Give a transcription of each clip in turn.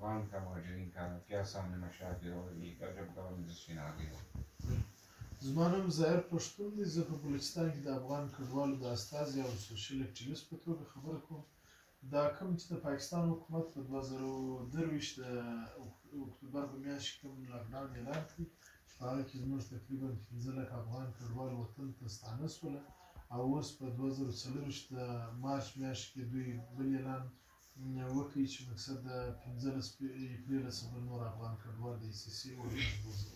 افغان كمهاجرين كانوا في أصلا مشاكل ويجرب قبل مدرسين عادية. زما نوم ظاهر پښتون دی. زه په بلوچستان کې د افغان کډوالو د استازي او سوشل اکټیویسټ په توګه خبره کوم. دا کوم چې د پاکستان حکومت په 2023 د اکتوبر په میاشت کې کوم لاکډاون اعلان کړی، په هغه کې زموږ تقریبا 15 لکه افغان کډوال وطن ته ستانه شول، او اوس په 2024 د مارچ میاشت کې دوی بل اعلان وکړي چې مقصد د 15 اپریل څخه نور افغان کډوال د ای سی سی وبوزي.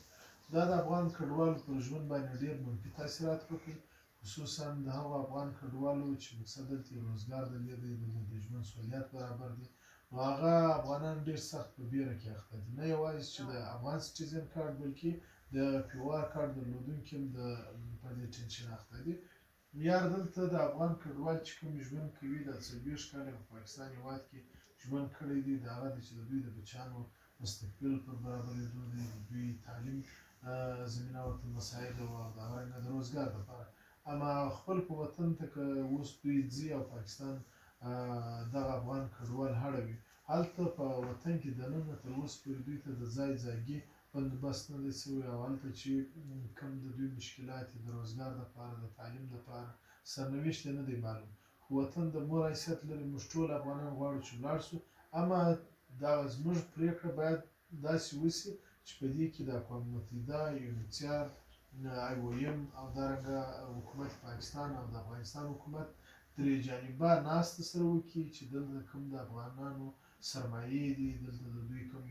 دا د افغان کډوالو پر ژوند باندې ډېر منفي تاثیرات وکړي، خصوصا د هغو افغان کډوالو چې مقصد دلته روزګار درلودی، دلته د ژوند سهولیات برابر دي، نو هغه افغانان ډېر سخت په بیره کې اخته دي. نه یوازې چې د افغان سټیزن کارت بلکې د پی او آر کارت درلودونکي هم په دې ټینشن اخته دي. یار دلته د افغان کډوال چې کوم ژوند کوي، د 40 کاله په پاکستان هېواد کې ژوند کړی دی، د هغه دی چې د دوی د بچیانو مستقبل پر برابرېدو دی، د دوی تعلیم زمینه ورته مساعد او همدارنګه د روزګار لپاره. اما خپل په وطن ته که اوس دوی ځي او پاکستان دغه افغان کډوال هړوي، هلته په وطن کې دننه تر اوسه پورې دوی ته د ځای ځایګي بندوبست نه دی شوی، او هلته چې کوم د دوی مشکلات د روزګار لپاره، د تعلیم لپاره سرنوشت نه دی معلوم. خو وطن د مور حیثیت لري، موږ ټول افغانان غواړو چې ولاړ شو، اما دا زموږ پرېکړه باید داسې وشي چې په دې کې د اقوام متحده، یونیسیار، آی او ایم او دارنګه حکومت پاکستان او د افغانستان حکومت درې جانبه ناسته سره وکړي چې دلته کوم د افغانانو سرمایې دي، دلته د دوی کوم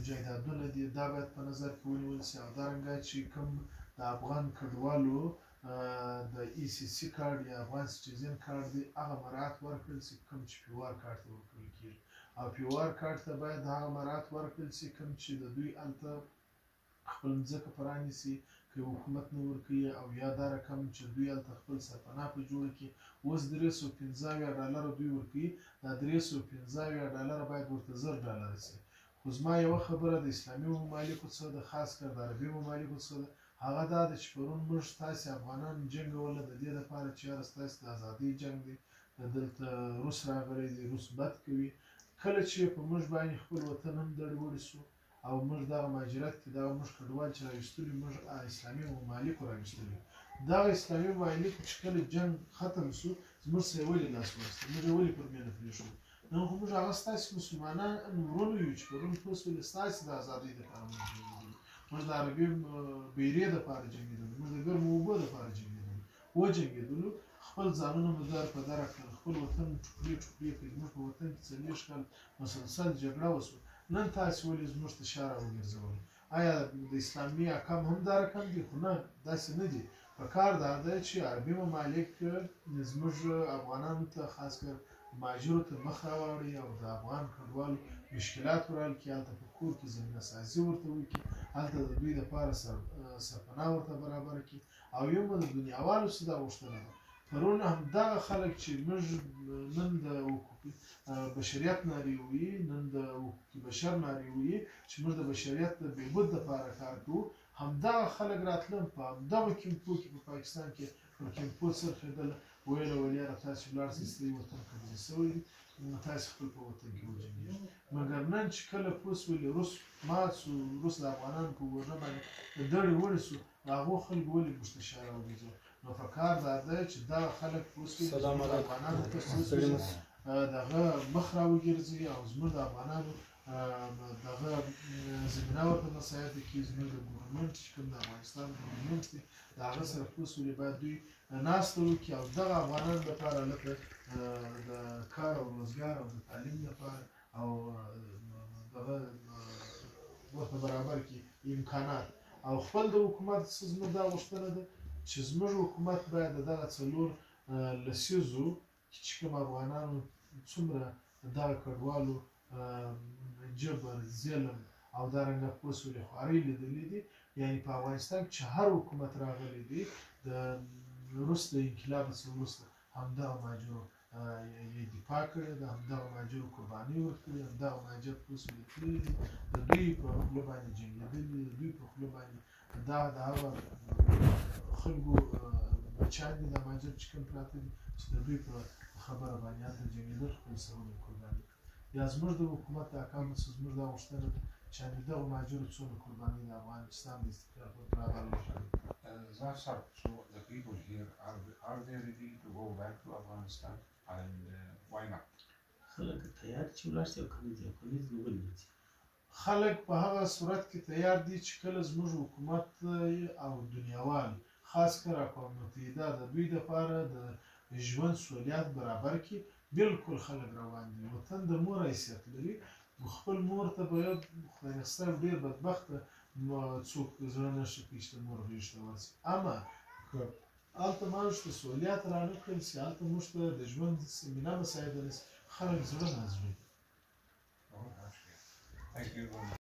جایدادونه دي، دا باید په نظر کې ونیول شي، او دارنګه چې کوم د افغان کډوالو د ای سی سی کارت یا افغان سټیزن کارت دی، هغه مراعات ورکړل شي کوم چې پی او آر کارت ته ورکول کېږي، او پی او آر کارت ته باید هغه مراعات ورکړل شي کوم چې د دوی هلته خپل ځمکه پرانیسي، که حکومت نه ورکوي، او یا دا رقم چې دوی هلته خپل سرپناه په جوړه کړي. اوس $315 دوی ورکوي، دا $315 باید ورته $1000 شي. خو زما یوه خبره د اسلامي ممالکو څخه ده، خاص کر د عربي ممالکو څخه ده، هغه دا ده چې پرون موږ تاسې افغانان جنګوله د دې لپاره چې یاره ستاسې د ازادۍ جنګ دی، دلته روس راغلی دی، روس بد کوي. کله چې په موږ باندې خپل وطن هم دړ وړي شو، او موږ دغه مهاجرت کې دغه موږ کډوال چې راویستلي، موږ اسلامي ممالکو راویستلي، دغه اسلامي ممالکو چې کله جنګ ختم شو، زموږ سره یې ولې لاس واخیست، موږ یې ولې پر میینه پرېښودو؟ نن خو موږ هغه ستاسې مسلمانان ورونه یو چې پرون تاسو ولې ستاسې د ازادۍ دپاره موږ جنګېدلو، موږ د عربي بیرې دپاره جنګېدلو، موږ د ګرمو اوبو دپاره جنګېدلو، وجنګېدلو، خپل ځانونه مو در په دره کړل، خپل وطن ټوکړې ټوکړې کړي. زموږ په وطن کې 40 کال مسلسل جګړه وشوه، نن تاسې ولې زموږ ته شا راوګرځول؟ آیا د اسلامي احکام هم دا رقم دي؟ خو نه، داسې نه دي. په کار دا ده چې عربي ممالک زموږ افغانانو ته، خاص کر مهاجرو ته مخ راواړي، او د افغان کډوالو مشکلات ورحل کړي، هلته په کور کې زمینه سازي ورته وکړي، هلته د دوی لپاره سرپناه ورته برابره کړي. او یو د دنیاوالو څه دا غوښتنه ده، پرون همدغه خلک چې موږ نن د بشریت نارې وهي، نن د حقوق بشر نارې وهي چې موږ د بشریت د بهبود دپاره کار کوو، همدغه خلک راتلل په همدغه کیمپو کې په پاکستان کې پر کیمپو څرخېدل، ویل ول یاره تاسې ولاړ شئ، ستاسې وطن قبضه شوی دی، تاسې خپل په وطن کې وجنګېږئ. مګر نن چې کله پوه شولې روس مات شو، روس د افغانانو په وژنه باندې دړې وړې شو، د هغو خلکو ولې موږ ته شا راوګرځول؟ نو په کار دا ده چې دغه خلک پوه شوي چې زموږ د افغانانو دغه مخ راوګرځي، او زموږ د افغانانو دغه زمینه ورته مساعده کړي. زموږ د ګورنمنټ چې کوم د افغانستان ګورنمنټ دی، د هغه سره پوه شولې باید دوی ناسته وکړي، او دغه افغانانو لپاره لکه د کار او روزګار او د تعلیم لپاره او دغه ورته برابر کړي امکانات. او خپل د حکومت څه زموږ دا غوښتنه ده چې زموږ حکومت باید د دغه 4 لسیزو چې کوم افغانانو څومره دغه کډوالو جبر، ظلم او دارنګه پوه شولې خوارۍ لیدلې دي، یعنې په افغانستان کې چې هر حکومت راغلی دی، د وروسته انقلاب څخه وروسته همدغه مهاجرو یې دفاع کړې ده، همدغه مهاجرو قربانۍ ورکړې، همدغه مهاجر پوه شولې تللي دي، د دوی په خوله باندې جنګېدلي دي، د دوی په خوله باندې دا د هغه خلکو بچیان دي، د مهاجر چې کوم پراته دي، چې د دوی په خبره باندې هلته جنګېدل، خپل سرونه یې قرباني کړي. یا زموږ د حکومت د احکامو څخه زموږ دا غوښتنه ده چې دغو مهاجرو څونه قربانۍ د افغانستان د استقلال پر برابر وکړي. Zafar, so the people here, are they ready to go back to Afghanistan, and why not? خلک تیار چې ولاړ شي او کنه دي او کنه دي ولې نه ځي. خلک په هغه صورت کې تیار دي چې کله زموږ حکومت او دنیاوال خاص کر اقوام متحده د دوی لپاره د ژوند سہولیات برابر کړي بالکل خلک روان دي. وطن د مور حیثیت لري. خپل مور ته باید خدای نخسته ډېر بدبخته څوک زړه نه شي کوي چې د مور غېږ ته ورسي. اما که هلته موږ ته سہولیات رانه کړل سي، هلته موږ ته د ژوند زمینه مساعده نه سي، خلک زړه نه زړه دي. Thank you.